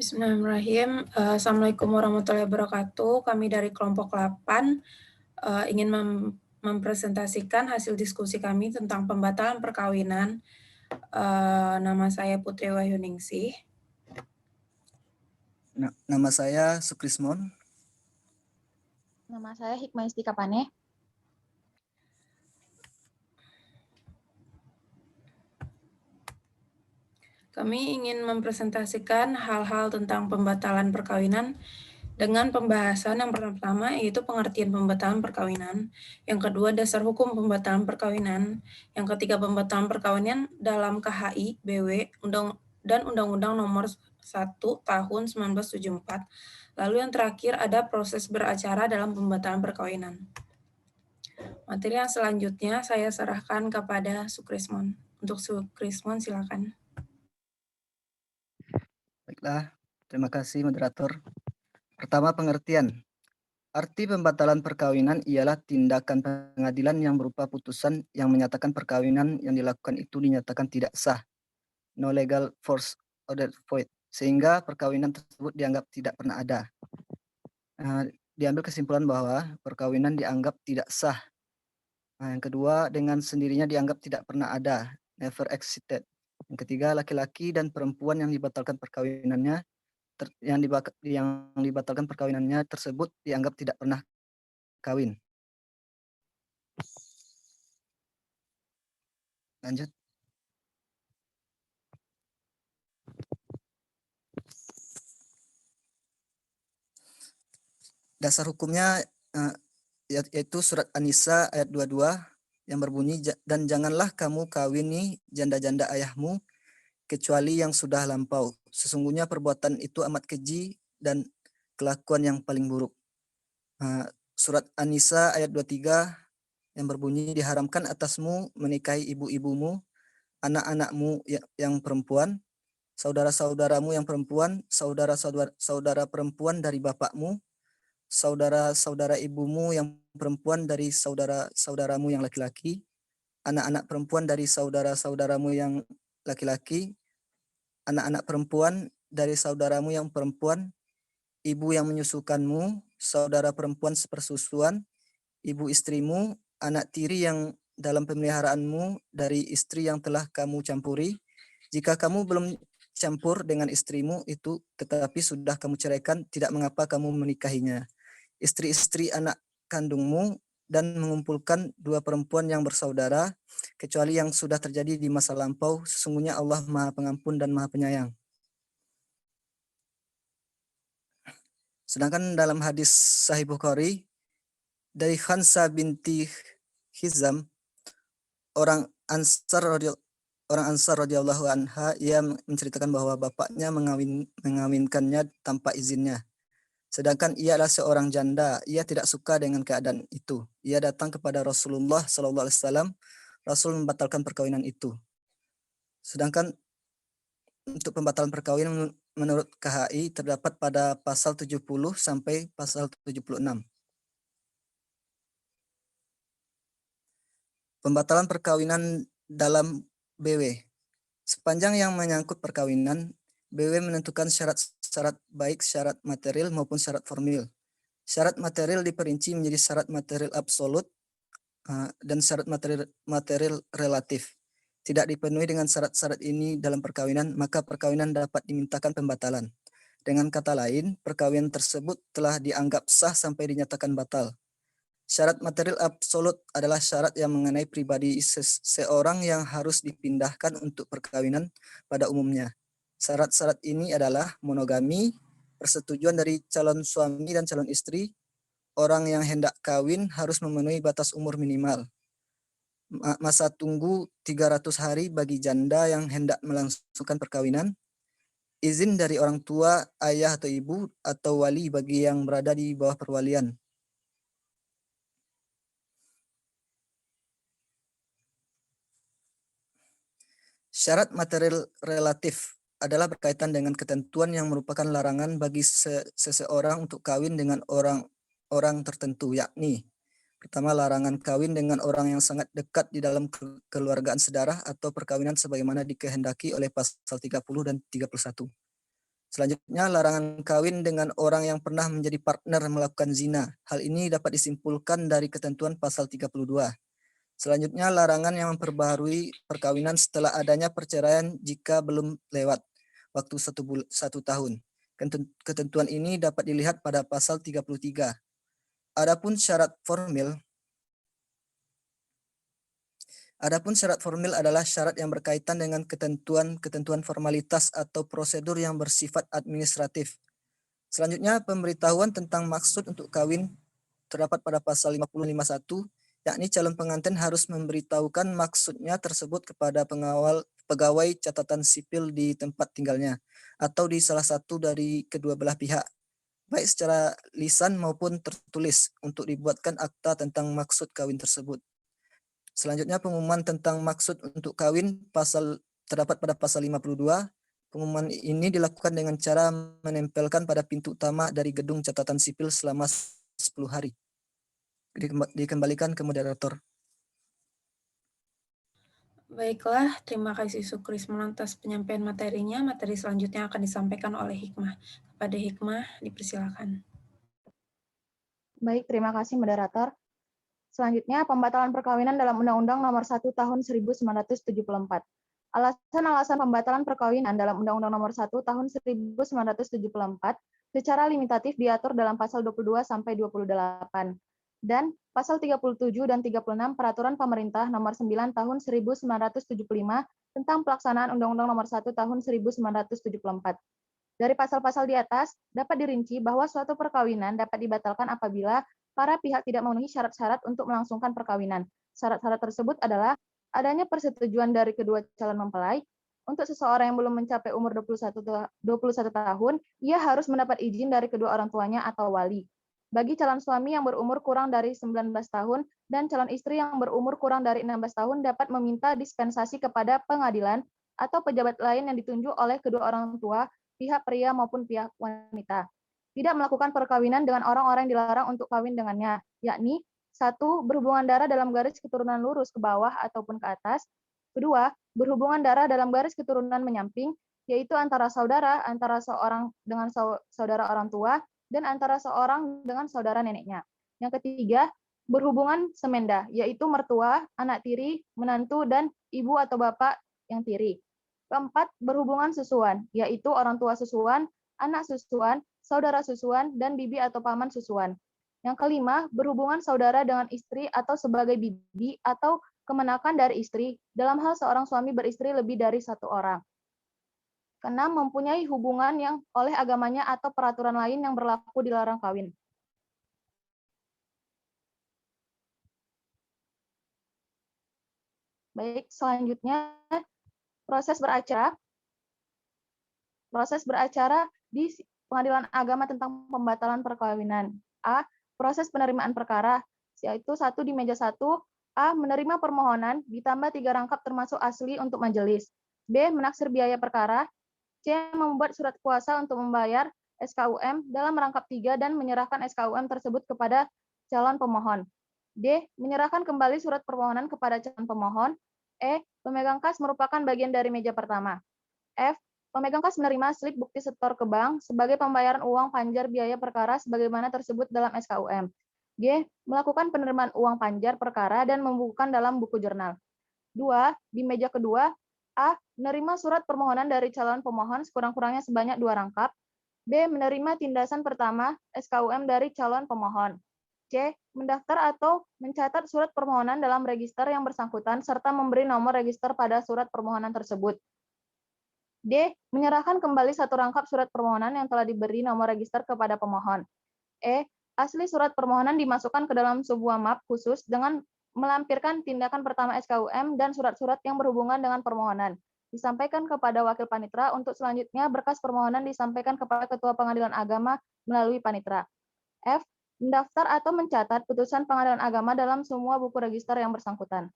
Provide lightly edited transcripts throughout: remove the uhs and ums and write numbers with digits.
Bismillahirrahmanirrahim. Assalamualaikum warahmatullahi wabarakatuh. Kami dari kelompok 8 ingin mempresentasikan hasil diskusi kami tentang pembatalan perkawinan. Nama saya Putri Wahyuningsih. Nama saya Sukrismon. Nama saya Hikmah Istikapane. Kami ingin mempresentasikan hal-hal tentang pembatalan perkawinan dengan pembahasan yang pertama yaitu pengertian pembatalan perkawinan, yang kedua dasar hukum pembatalan perkawinan, yang ketiga pembatalan perkawinan dalam KHI BW dan Undang-Undang Nomor 1 Tahun 1974. Lalu yang terakhir ada proses beracara dalam pembatalan perkawinan. Materi yang selanjutnya saya serahkan kepada Sukrismon. Untuk Sukrismon silakan. Baiklah, terima kasih moderator. Pertama, pengertian. Arti pembatalan perkawinan ialah tindakan pengadilan yang berupa putusan yang menyatakan perkawinan yang dilakukan itu dinyatakan tidak sah, no legal force order void, sehingga perkawinan tersebut dianggap tidak pernah ada. Diambil kesimpulan bahwa perkawinan dianggap tidak sah. Yang kedua, dengan sendirinya dianggap tidak pernah ada, never existed. Yang ketiga, laki-laki dan perempuan yang dibatalkan perkawinannya yang dibatalkan perkawinannya tersebut dianggap tidak pernah kawin. Lanjut. Dasar hukumnya yaitu surat An-Nisa ayat 22 yang berbunyi, dan janganlah kamu kawini janda-janda ayahmu kecuali yang sudah lampau. Sesungguhnya perbuatan itu amat keji dan kelakuan yang paling buruk. Surat An-Nisa ayat 23 yang berbunyi, diharamkan atasmu menikahi ibu-ibumu, anak-anakmu yang perempuan, saudara-saudaramu yang perempuan, saudara-saudara perempuan dari bapakmu, saudara-saudara ibumu yang perempuan dari saudara-saudaramu yang laki-laki, anak-anak perempuan dari saudara-saudaramu yang laki-laki, anak-anak perempuan dari saudaramu yang perempuan, ibu yang menyusukanmu, saudara perempuan sepersusuan, ibu istrimu, anak tiri yang dalam pemeliharaanmu dari istri yang telah kamu campuri. Jika kamu belum campur dengan istrimu itu tetapi sudah kamu ceraikan, tidak mengapa kamu menikahinya. Istri-istri anak kandungmu dan mengumpulkan dua perempuan yang bersaudara, kecuali yang sudah terjadi di masa lampau. Sesungguhnya Allah Maha Pengampun dan Maha Penyayang. Sedangkan dalam hadis Sahih Bukhari dari Khansa binti Hizam, orang Ansar radhiyallahu anha, ia menceritakan bahwa bapaknya mengawinkannya tanpa izinnya. Sedangkan ia adalah seorang janda, ia tidak suka dengan keadaan itu. Ia datang kepada Rasulullah SAW, Rasul membatalkan perkawinan itu. Sedangkan untuk pembatalan perkawinan menurut KHI terdapat pada pasal 70 sampai pasal 76. Pembatalan perkawinan dalam BW. Sepanjang yang menyangkut perkawinan, BW menentukan syarat-syarat baik syarat material maupun syarat formil. Syarat material diperinci menjadi syarat material absolut dan syarat material relatif. Tidak dipenuhi dengan syarat-syarat ini dalam perkawinan, maka perkawinan dapat dimintakan pembatalan. Dengan kata lain, perkawinan tersebut telah dianggap sah sampai dinyatakan batal. Syarat material absolut adalah syarat yang mengenai pribadi seorang yang harus dipindahkan untuk perkawinan pada umumnya. Syarat-syarat ini adalah monogami, persetujuan dari calon suami dan calon istri, orang yang hendak kawin harus memenuhi batas umur minimal, masa tunggu 300 hari bagi janda yang hendak melangsungkan perkawinan, izin dari orang tua, ayah atau ibu, atau wali bagi yang berada di bawah perwalian. Syarat material relatif adalah berkaitan dengan ketentuan yang merupakan larangan bagi seseorang untuk kawin dengan orang tertentu, yakni pertama, larangan kawin dengan orang yang sangat dekat di dalam kekeluargaan sedarah atau perkawinan sebagaimana dikehendaki oleh pasal 30 dan 31. Selanjutnya, larangan kawin dengan orang yang pernah menjadi partner melakukan zina. Hal ini dapat disimpulkan dari ketentuan pasal 32. Selanjutnya, larangan yang memperbaharui perkawinan setelah adanya perceraian jika belum lewat waktu 1 tahun. Ketentuan ini dapat dilihat pada pasal 33. Adapun syarat formil adalah syarat yang berkaitan dengan ketentuan formalitas atau prosedur yang bersifat administratif. Selanjutnya, pemberitahuan tentang maksud untuk kawin terdapat pada pasal 5051, yakni calon pengantin harus memberitahukan maksudnya tersebut kepada pegawai catatan sipil di tempat tinggalnya atau di salah satu dari kedua belah pihak, baik secara lisan maupun tertulis, untuk dibuatkan akta tentang maksud kawin tersebut. Selanjutnya, pengumuman tentang maksud untuk kawin terdapat pada pasal 52. Pengumuman ini dilakukan dengan cara menempelkan pada pintu utama dari gedung catatan sipil selama 10 hari. Dikembalikan ke moderator. Baiklah, terima kasih Sukrisman atas penyampaian materinya. Materi selanjutnya akan disampaikan oleh Hikmah. Kepada Hikmah, dipersilakan. Baik, terima kasih moderator. Selanjutnya, pembatalan perkawinan dalam Undang-Undang Nomor 1 Tahun 1974. Alasan-alasan pembatalan perkawinan dalam Undang-Undang Nomor 1 Tahun 1974 secara limitatif diatur dalam pasal 22 sampai 28 dan pasal 37 dan 36 Peraturan Pemerintah Nomor 9 Tahun 1975 tentang pelaksanaan Undang-Undang Nomor 1 Tahun 1974. Dari pasal-pasal di atas dapat dirinci bahwa suatu perkawinan dapat dibatalkan apabila para pihak tidak memenuhi syarat-syarat untuk melangsungkan perkawinan. Syarat-syarat tersebut adalah adanya persetujuan dari kedua calon mempelai. Untuk seseorang yang belum mencapai umur 21 tahun, ia harus mendapat izin dari kedua orang tuanya atau wali. Bagi calon suami yang berumur kurang dari 19 tahun dan calon istri yang berumur kurang dari 16 tahun dapat meminta dispensasi kepada pengadilan atau pejabat lain yang ditunjuk oleh kedua orang tua, pihak pria maupun pihak wanita. Tidak melakukan perkawinan dengan orang-orang yang dilarang untuk kawin dengannya, yakni 1. Berhubungan darah dalam garis keturunan lurus ke bawah ataupun ke atas. 2. Berhubungan darah dalam garis keturunan menyamping, yaitu antara seorang dengan saudara orang tua, dan antara seorang dengan saudara neneknya. Yang ketiga, berhubungan semenda, yaitu mertua, anak tiri, menantu, dan ibu atau bapak yang tiri. Keempat, berhubungan susuan, yaitu orang tua susuan, anak susuan, saudara susuan, dan bibi atau paman susuan. Yang kelima, berhubungan saudara dengan istri atau sebagai bibi atau kemenakan dari istri, dalam hal seorang suami beristri lebih dari satu orang. Keenam, mempunyai hubungan yang oleh agamanya atau peraturan lain yang berlaku dilarang kawin. Baik, selanjutnya proses beracara di Pengadilan Agama tentang pembatalan perkawinan. A. Proses penerimaan perkara, yaitu 1 di meja 1, A. Menerima permohonan, ditambah 3 rangkap termasuk asli untuk majelis. B. Menaksir biaya perkara. C. Membuat surat kuasa untuk membayar SKUM dalam rangkap 3 dan menyerahkan SKUM tersebut kepada calon pemohon. D. Menyerahkan kembali surat permohonan kepada calon pemohon. E. Pemegang kas merupakan bagian dari meja pertama. F. Pemegang kas menerima slip bukti setor ke bank sebagai pembayaran uang panjar biaya perkara sebagaimana tersebut dalam SKUM. G. Melakukan penerimaan uang panjar perkara dan membukukan dalam buku jurnal. 2. Di meja kedua, A. Menerima surat permohonan dari calon pemohon sekurang-kurangnya sebanyak 2 rangkap. B. Menerima tindasan pertama SKUM dari calon pemohon. C. Mendaftar atau mencatat surat permohonan dalam register yang bersangkutan serta memberi nomor register pada surat permohonan tersebut. D. Menyerahkan kembali 1 rangkap surat permohonan yang telah diberi nomor register kepada pemohon. E. Asli surat permohonan dimasukkan ke dalam sebuah map khusus dengan melampirkan tindakan pertama SKUM dan surat-surat yang berhubungan dengan permohonan. Disampaikan kepada wakil panitera untuk selanjutnya berkas permohonan disampaikan kepada Ketua Pengadilan Agama melalui panitera. F. Mendaftar atau mencatat putusan Pengadilan Agama dalam semua buku register yang bersangkutan.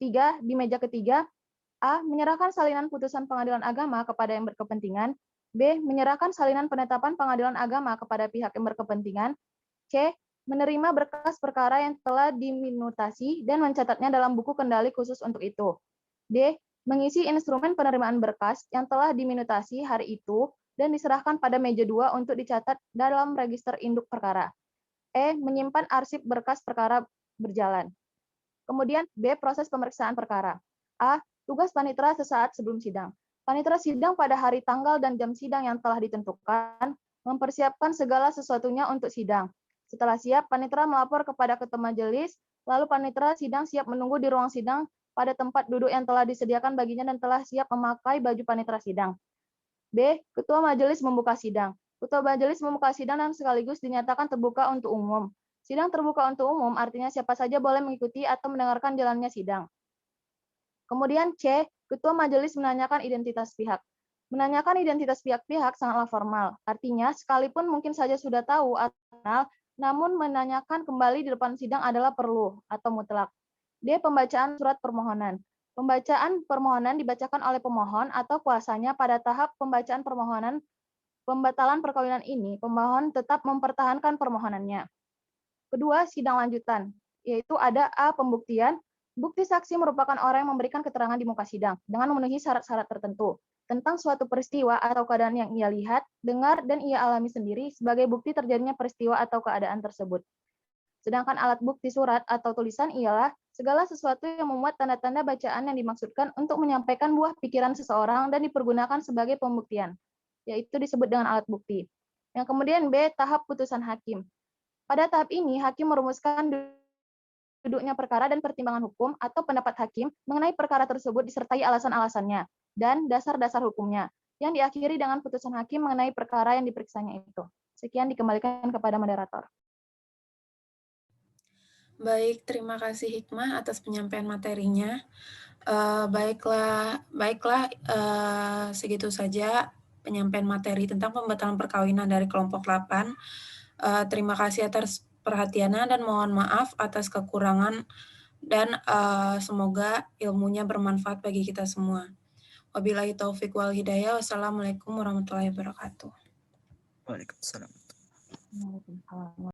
3. Di meja ketiga, A. Menyerahkan salinan putusan Pengadilan Agama kepada yang berkepentingan. B. Menyerahkan salinan penetapan Pengadilan Agama kepada pihak yang berkepentingan. C. Menerima berkas perkara yang telah diminutasi dan mencatatnya dalam buku kendali khusus untuk itu. D. Mengisi instrumen penerimaan berkas yang telah diminutasi hari itu dan diserahkan pada meja 2 untuk dicatat dalam register induk perkara. E. Menyimpan arsip berkas perkara berjalan. Kemudian B. Proses pemeriksaan perkara. A. Tugas panitera sesaat sebelum sidang. Panitera sidang pada hari, tanggal, dan jam sidang yang telah ditentukan, mempersiapkan segala sesuatunya untuk sidang. Setelah siap, panitera melapor kepada ketua majelis, lalu panitera sidang siap menunggu di ruang sidang pada tempat duduk yang telah disediakan baginya dan telah siap memakai baju panitera sidang. B. Ketua majelis membuka sidang. Ketua majelis membuka sidang dan sekaligus dinyatakan terbuka untuk umum. Sidang terbuka untuk umum artinya siapa saja boleh mengikuti atau mendengarkan jalannya sidang. Kemudian C. Ketua majelis menanyakan identitas pihak. Menanyakan identitas pihak-pihak sangatlah formal. Artinya, sekalipun mungkin saja sudah tahu atau kenal, namun menanyakan kembali di depan sidang adalah perlu atau mutlak. D. Pembacaan surat permohonan. Pembacaan permohonan dibacakan oleh pemohon atau kuasanya pada tahap pembacaan permohonan pembatalan perkawinan ini, pemohon tetap mempertahankan permohonannya. Kedua, sidang lanjutan, yaitu ada A. Pembuktian. Bukti saksi merupakan orang yang memberikan keterangan di muka sidang dengan memenuhi syarat-syarat tertentu tentang suatu peristiwa atau keadaan yang ia lihat, dengar, dan ia alami sendiri sebagai bukti terjadinya peristiwa atau keadaan tersebut. Sedangkan alat bukti surat atau tulisan ialah segala sesuatu yang memuat tanda-tanda bacaan yang dimaksudkan untuk menyampaikan buah pikiran seseorang dan dipergunakan sebagai pembuktian, yaitu disebut dengan alat bukti. Yang kemudian B. Tahap putusan hakim. Pada tahap ini, hakim merumuskan duduknya perkara dan pertimbangan hukum atau pendapat hakim mengenai perkara tersebut disertai alasan-alasannya dan dasar-dasar hukumnya, yang diakhiri dengan putusan hakim mengenai perkara yang diperiksanya itu. Sekian, dikembalikan kepada moderator. Baik, terima kasih Hikmah atas penyampaian materinya. Baiklah, segitu saja penyampaian materi tentang pembatalan perkawinan dari kelompok 8. Terima kasih atas perhatiannya dan mohon maaf atas kekurangan dan semoga ilmunya bermanfaat bagi kita semua. Wabillahi taufik wal hidayah. Wassalamualaikum warahmatullahi wabarakatuh. Waalaikumsalam.